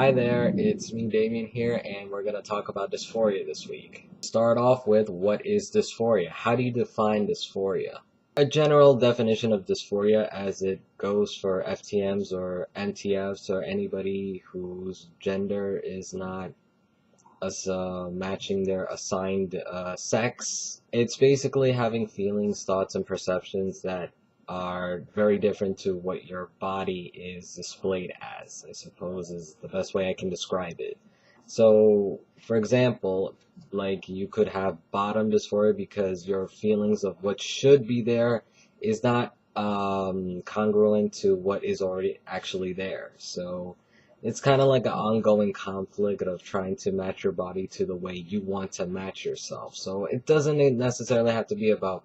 Hi there, it's me Damien here, and we're going to talk about dysphoria this week. Start off with, what is dysphoria? How do you define dysphoria? A general definition of dysphoria as it goes for FTMs or MTFs or anybody whose gender is not matching their assigned sex. It's basically having feelings, thoughts, and perceptions that are very different to what your body is displayed as, I suppose is the best way I can describe it. So, for example, like you could have bottom dysphoria because your feelings of what should be there is not congruent to what is already actually there. So, it's kind of like an ongoing conflict of trying to match your body to the way you want to match yourself. So it doesn't necessarily have to be about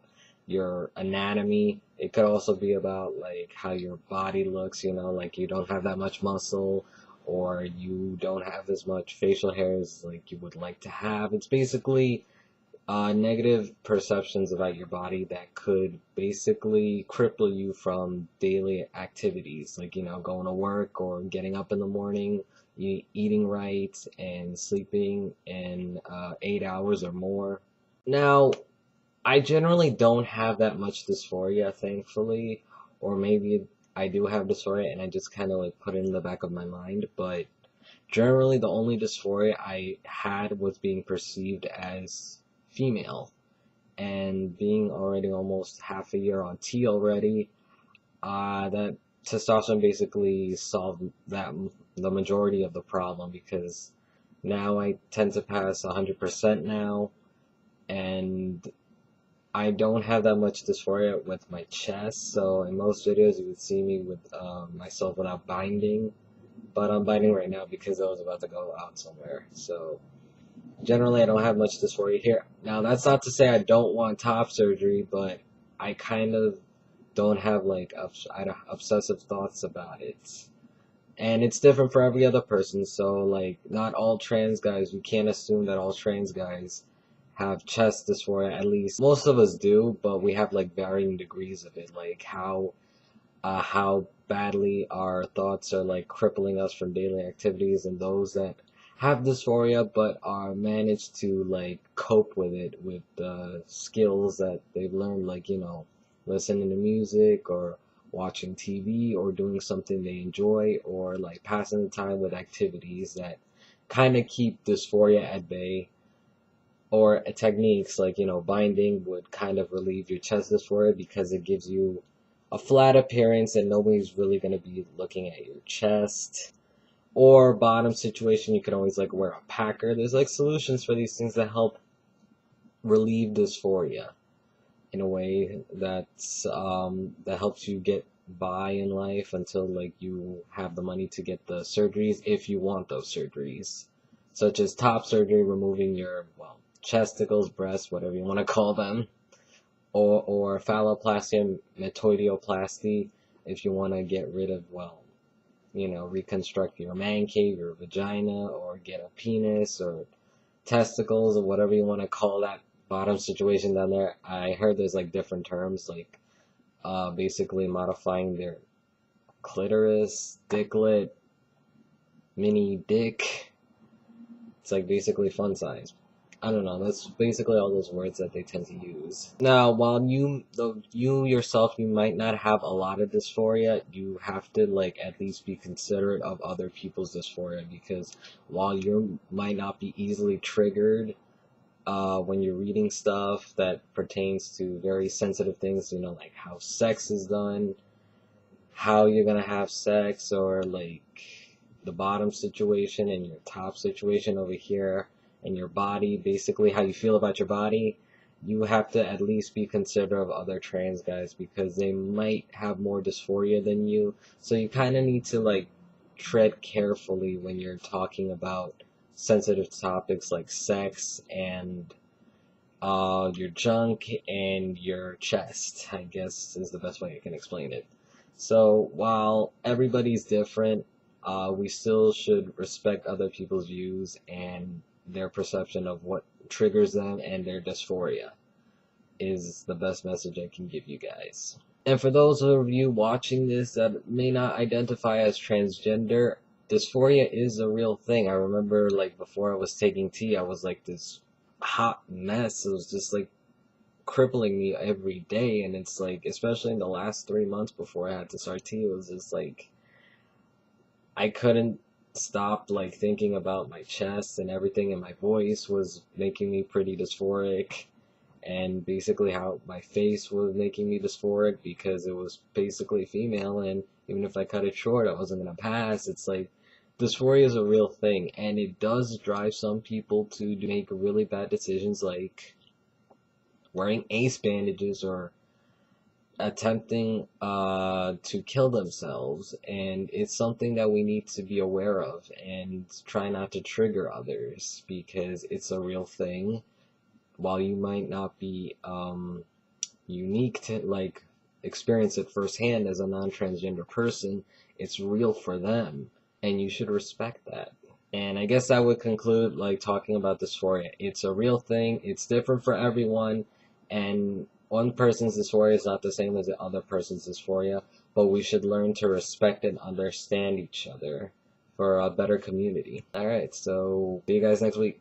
your anatomy. It could also be about like how your body looks, like you don't have that much muscle or you don't have as much facial hair as like you would like to have. It's basically negative perceptions about your body that could basically cripple you from daily activities, like, going to work or getting up in the morning, eating right, and sleeping in 8 hours or more. Now, I generally don't have that much dysphoria, thankfully, or maybe I do have dysphoria and I just kind of like put it in the back of my mind, but generally the only dysphoria I had was being perceived as female, and being already almost half a year on T already, that testosterone basically solved that the majority of the problem, because now I tend to pass 100% now, and I don't have that much dysphoria with my chest, so in most videos you would see me with myself without binding, but I'm binding right now because I was about to go out somewhere, so generally I don't have much dysphoria here. Now that's not to say I don't want top surgery, but I kind of don't have like obsessive thoughts about it. And it's different for every other person, so like not all trans guys, you can't assume that all trans guys have chest dysphoria. At least most of us do, but we have like varying degrees of it, like how badly our thoughts are like crippling us from daily activities, and those that have dysphoria but are managed to like cope with it with the skills that they've learned, like, listening to music or watching TV or doing something they enjoy, or like passing the time with activities that kind of keep dysphoria at bay, or techniques like, binding would kind of relieve your chest dysphoria because it gives you a flat appearance and nobody's really going to be looking at your chest. Or bottom situation, you can always like wear a packer. There's like solutions for these things that help relieve dysphoria in a way that's that helps you get by in life until like you have the money to get the surgeries, if you want those surgeries, such as top surgery, removing your, well, chesticles, breasts, whatever you want to call them, or phalloplasty and metoidioplasty if you want to get rid of, well, reconstruct your man cave, your vagina, or get a penis or testicles or whatever you want to call that bottom situation down there. I heard there's like different terms, like basically modifying their clitoris, dicklet, mini dick. It's like basically fun size. I don't know, that's basically all those words that they tend to use. Now, while you yourself, you might not have a lot of dysphoria, you have to like at least be considerate of other people's dysphoria, because while you might not be easily triggered when you're reading stuff that pertains to very sensitive things, like how sex is done, how you're gonna have sex, or like the bottom situation and your top situation over here, and your body, basically how you feel about your body, you have to at least be considerate of other trans guys because they might have more dysphoria than you. So you kind of need to like tread carefully when you're talking about sensitive topics like sex and your junk and your chest, I guess is the best way I can explain it. So while everybody's different, we still should respect other people's views and their perception of what triggers them, and their dysphoria is the best message I can give you guys. And for those of you watching this that may not identify as transgender, dysphoria is a real thing. I remember like before I was taking tea, I was like this hot mess. It was just like crippling me every day, and it's like, especially in the last 3 months before I had to start tea, it was just like I couldn't stop like thinking about my chest, and everything in my voice was making me pretty dysphoric, and basically how my face was making me dysphoric because it was basically female, and even if I cut it short, I wasn't gonna pass. It's like dysphoria is a real thing, and it does drive some people to make really bad decisions like wearing ace bandages or attempting to kill themselves, and it's something that we need to be aware of and try not to trigger others because it's a real thing. While you might not be unique to like experience it firsthand as a non-transgender person, it's real for them, and you should respect that. And I guess that would conclude like talking about dysphoria. It's a real thing. It's different for everyone, and one person's dysphoria is not the same as the other person's dysphoria. But we should learn to respect and understand each other for a better community. All right, so see you guys next week.